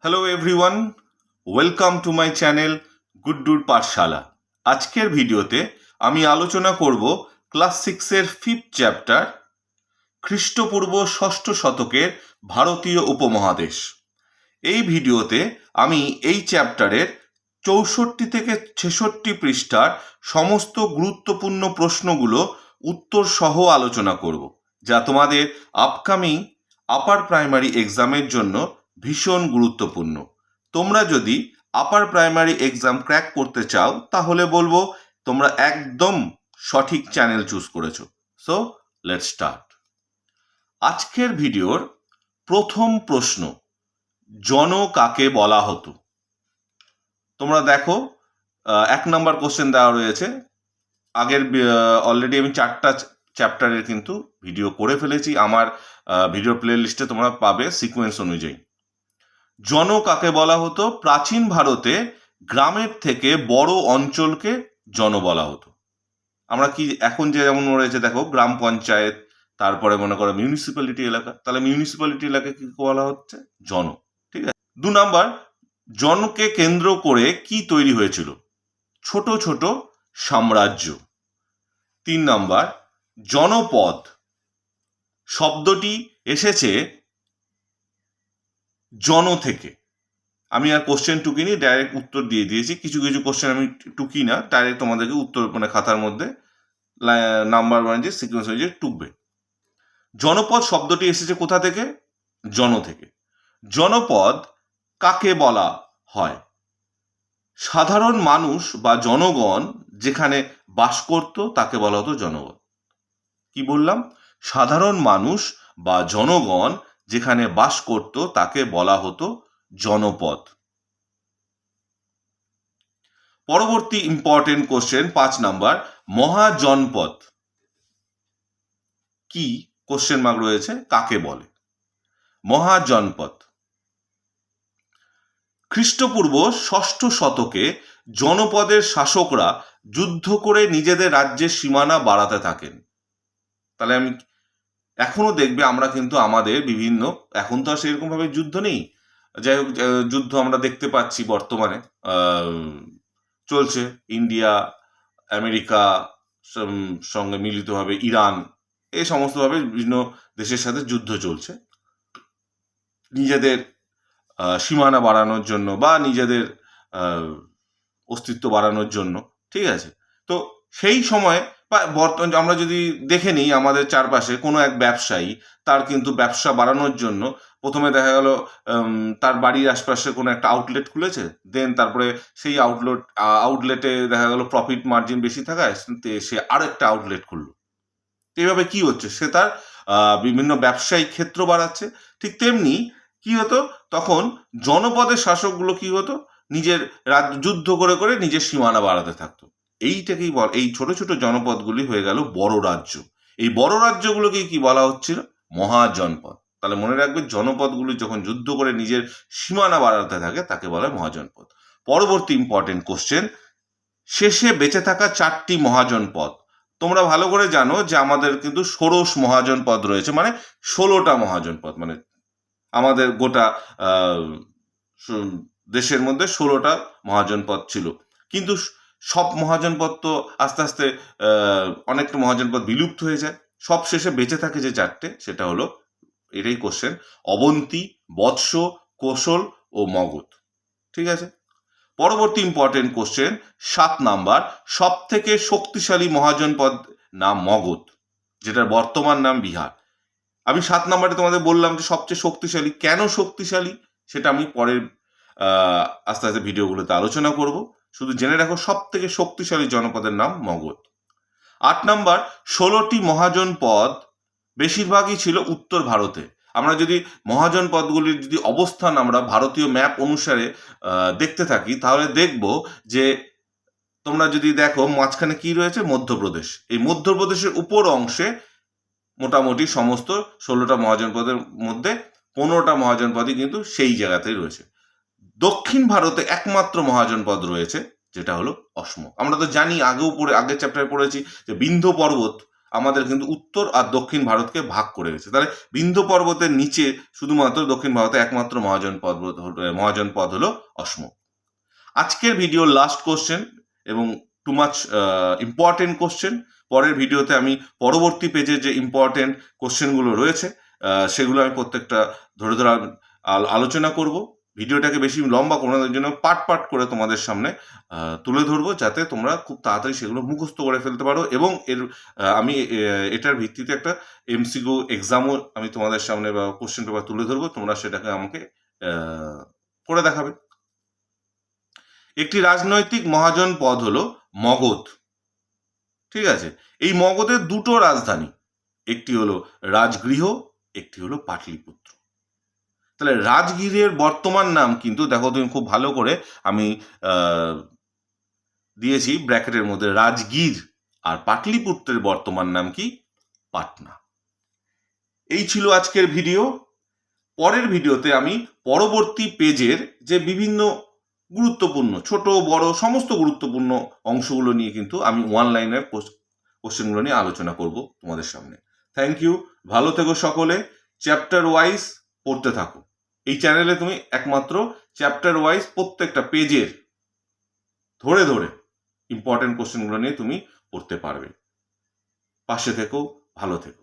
Hello everyone, welcome to my channel গুড্ডুর পাঠশালা। আজকের ভিডিওতে আমি আলোচনা করব ক্লাস 6-এর 5th চ্যাপ্টার খ্রিস্টপূর্ব 6ষ্ঠ শতকের ভারতীয় উপমহাদেশ। এই ভিডিওতে আমি এই চ্যাপ্টারের 64 থেকে 66 পৃষ্ঠার সমস্ত গুরুত্বপূর্ণ প্রশ্নগুলো উত্তর সহ আলোচনা করব, যা তোমাদের আপকামিং আপার প্রাইমারি এক্সামের জন্য ভীষণ গুরুত্বপূর্ণ। তোমরা যদি আপার প্রাইমারি এক্সাম ক্র্যাক করতে চাও তাহলে বলবো তোমরা একদম সঠিক চ্যানেল চুজ করেছো। So let's start. আজকের ভিডিওর প্রথম প্রশ্ন, জন কাকে বলা হতো? তোমরা দেখো 1 নম্বর কোশ্চেন দেওয়া রয়েছে। আগের অলরেডি আমি 4টা চ্যাপ্টারের কিন্তু ভিডিও করে ফেলেছি, আমার ভিডিও প্লে লিস্টে তোমরা পাবে সিকোয়েন্স অনুযায়ী। জন কাকে বলা হতো? প্রাচীন ভারতে গ্রামের থেকে বড় অঞ্চলকে জন বলা হতো। আমরা কি এখন যে যেমন রয়েছে দেখো গ্রাম পঞ্চায়েত, তারপরে মনে করো মিউনিসিপ্যালিটি এলাকা, তাহলে মিউনিসিপ্যালিটি এলাকা কি বলা হচ্ছে? জন। ঠিক আছে। 2 নাম্বার, জনকে কেন্দ্র করে কি তৈরি হয়েছিল? ছোট ছোট সাম্রাজ্য। 3 নাম্বার, জনপদ শব্দটি এসেছে জন থেকে। আমি আর কোশ্চেন টুকিনি, ডাইরেক্ট উত্তর দিয়ে দিয়েছি। কিছু কিছু কোশ্চেন আমি টুকি না, ডাইরেক্ট তোমাদেরকে উত্তর খাতার মধ্যে নাম্বার ওয়াইজ সিকোয়েন্স ওয়াইজ টুকবে। জনপদ শব্দটি এসেছে কোথা থেকে? জন থেকে। জনপদ কাকে বলা হয়? সাধারণ মানুষ বা জনগণ যেখানে বাস করত তাকে বলা হতো জনগণ। কি বললাম? সাধারণ মানুষ বা জনগণ যেখানে বাস করত তাকে বলা হতো জনপদ। পরবর্তী ইম্পর্টেন্ট কোশ্চেন 5 নাম্বার, মহাজনপদ কি? কোশ্চেন মার্ক রয়েছে, কাকে বলে? মহাজনপদ। খ্রিস্টপূর্ব 6ষ্ঠ শতকে জনপদের শাসকরা যুদ্ধ করে নিজেদের রাজ্যের সীমানা বাড়াতে থাকেন। তাহলে আমি এখনো দেখবে আমরা কিন্তু আমাদের বিভিন্ন, এখন তো আর সেরকম ভাবে যুদ্ধ নেই, যাই হোক যুদ্ধ আমরা দেখতে পাচ্ছি বর্তমানে চলছে। ইন্ডিয়া, আমেরিকা সঙ্গে মিলিতভাবে ইরান, এই সমস্তভাবে বিভিন্ন দেশের সাথে যুদ্ধ চলছে নিজেদের সীমানা বাড়ানোর জন্য বা নিজেদের অস্তিত্ব বাড়ানোর জন্য। ঠিক আছে। তো সেই সময় বা বর্তমান আমরা যদি দেখে নিই আমাদের চারপাশে কোনো এক ব্যবসায়ী তার কিন্তু ব্যবসা বাড়ানোর জন্য প্রথমে দেখা গেল তার বাড়ির আশপাশে কোনো একটা আউটলেট খুলেছে, দেন তারপরে সেই আউটলেটে দেখা গেল প্রফিট মার্জিন বেশি থাকায় সে আরেকটা আউটলেট খুললো। এইভাবে কি হচ্ছে? সে তার বিভিন্ন ব্যবসায়িক ক্ষেত্র বাড়াচ্ছে। ঠিক তেমনি কি হতো, তখন জনপদের শাসকগুলো কি হতো, নিজের যুদ্ধ করে করে নিজের সীমানা বাড়াতে থাকতো। এইটাকেই এই ছোট ছোট জনপদগুলি হয়ে গেল বড় রাজ্য। এই বড় রাজ্যগুলোকে কি বলা হচ্ছিল? মহাজনপদ। তাহলে মনে রাখবে, জনপদগুলি যখন যুদ্ধ করে নিজের সীমানা বাড়াতে থাকে তাকে বলে মহাজনপদ। পরবর্তী ইম্পর্টেন্ট কোশ্চেন, শেষে বেঁচে থাকা 4টি মহাজনপদ। তোমরা ভালো করে জানো যে আমাদের কিন্তু ষোড়শ মহাজনপদ রয়েছে, মানে 16টা মহাজনপদ, মানে আমাদের গোটা দেশের মধ্যে 16টা মহাজনপদ ছিল। কিন্তু সব মহাজনপদ তো আস্তে আস্তে অনেকটা মহাজনপদ বিলুপ্ত হয়ে যায়। সব শেষে বেঁচে থাকে যে 4টে, সেটা হলো, এটাই কোশ্চেন, অবন্তী, বৎস, কোশল ও মগধ। ঠিক আছে। পরবর্তী ইম্পর্টেন্ট কোশ্চেন 7 নাম্বার, সব থেকে শক্তিশালী মহাজনপদ নাম মগধ, যেটার বর্তমান নাম বিহার। আমি 7 নাম্বারে তোমাদের বললাম যে সবচেয়ে শক্তিশালী। কেন শক্তিশালী সেটা আমি পরের আস্তে আস্তে ভিডিওগুলোতে আলোচনা করব। শুধু জেনে রাখো সব থেকে শক্তিশালী জনপদের নাম মগধ। 8 নাম্বার, 16টি মহাজনপদ বেশিরভাগই ছিল উত্তর ভারতে। আমরা যদি মহাজনপদগুলির যদি অবস্থান আমরা ভারতীয় ম্যাপ অনুসারে দেখতে থাকি তাহলে দেখব যে তোমরা যদি দেখো মাঝখানে কি রয়েছে? মধ্যপ্রদেশ। এই মধ্যপ্রদেশের উপর অংশে মোটামুটি সমস্ত 16টা মহাজনপদের মধ্যে 15টা মহাজনপদই কিন্তু সেই জায়গাতেই রয়েছে। দক্ষিণ ভারতে একমাত্র মহাজনপদ রয়েছে যেটা হলো অসম। আমরা তো জানি, আগের চ্যাপ্টারে পড়েছি যে বিন্ধ্য পর্বত আমাদের কিন্তু উত্তর আর দক্ষিণ ভারতকে ভাগ করে গেছে। তাহলে বিন্ধ্য পর্বতের নিচে শুধুমাত্র দক্ষিণ ভারতে একমাত্র মহাজন পদ হলো অসম। আজকের ভিডিওর লাস্ট কোশ্চেন এবং টু মাচ ইম্পর্টেন্ট কোশ্চেন। পরের ভিডিওতে আমি পরবর্তী পেজে যে ইম্পর্টেন্ট কোশ্চেনগুলো রয়েছে সেগুলো আমি প্রত্যেকটা ধরে ধরে আলোচনা করব। ভিডিওটাকে বেশি লম্বা করানোর জন্য পার্ট করে তোমাদের সামনে তুলে ধরবো, যাতে তোমরা খুব তাড়াতাড়ি সেগুলো মুখস্থ করে ফেলতে পারো। এবং আমি এটার ভিত্তিতে একটা এমসিকিউ এক্সামও আমি তোমাদের সামনে বা কোশ্চেন পেপার তুলে ধরবো, তোমরা সেটাকে আমাকে করে দেখাবে। একটি রাজনৈতিক মহাজন পদ হলো মগধ। ঠিক আছে, এই মগধের দুটো রাজধানী, একটি হলো রাজগৃহ, একটি হলো পাটলিপুত্র। তাহলে রাজগৃহের বর্তমান নাম কিন্তু দেখো তুমি খুব ভালো করে আমি দিয়েছি ব্র্যাকেটের মধ্যে রাজগীর, আর পাটলিপুত্রের বর্তমান নাম কি? পাটনা। এই ছিল আজকের ভিডিও। পরের ভিডিওতে আমি পরবর্তী পেজের যে বিভিন্ন গুরুত্বপূর্ণ ছোট বড় সমস্ত গুরুত্বপূর্ণ অংশগুলো নিয়ে কিন্তু আমি ওয়ান লাইনের কোশ্চেনগুলো নিয়ে আলোচনা করব তোমাদের সামনে। থ্যাংক ইউ, ভালো থেকো সকলে। চ্যাপ্টার ওয়াইজ পড়তে থাকো। এই চ্যানেলে তুমি একমাত্র চ্যাপ্টার ওয়াইজ প্রত্যেকটা পেজের ধরে ধরে ইম্পর্টেন্ট কোশ্চেনগুলো নিয়ে তুমি পড়তে পারবে। পাশে থেকো, ভালো থেকো।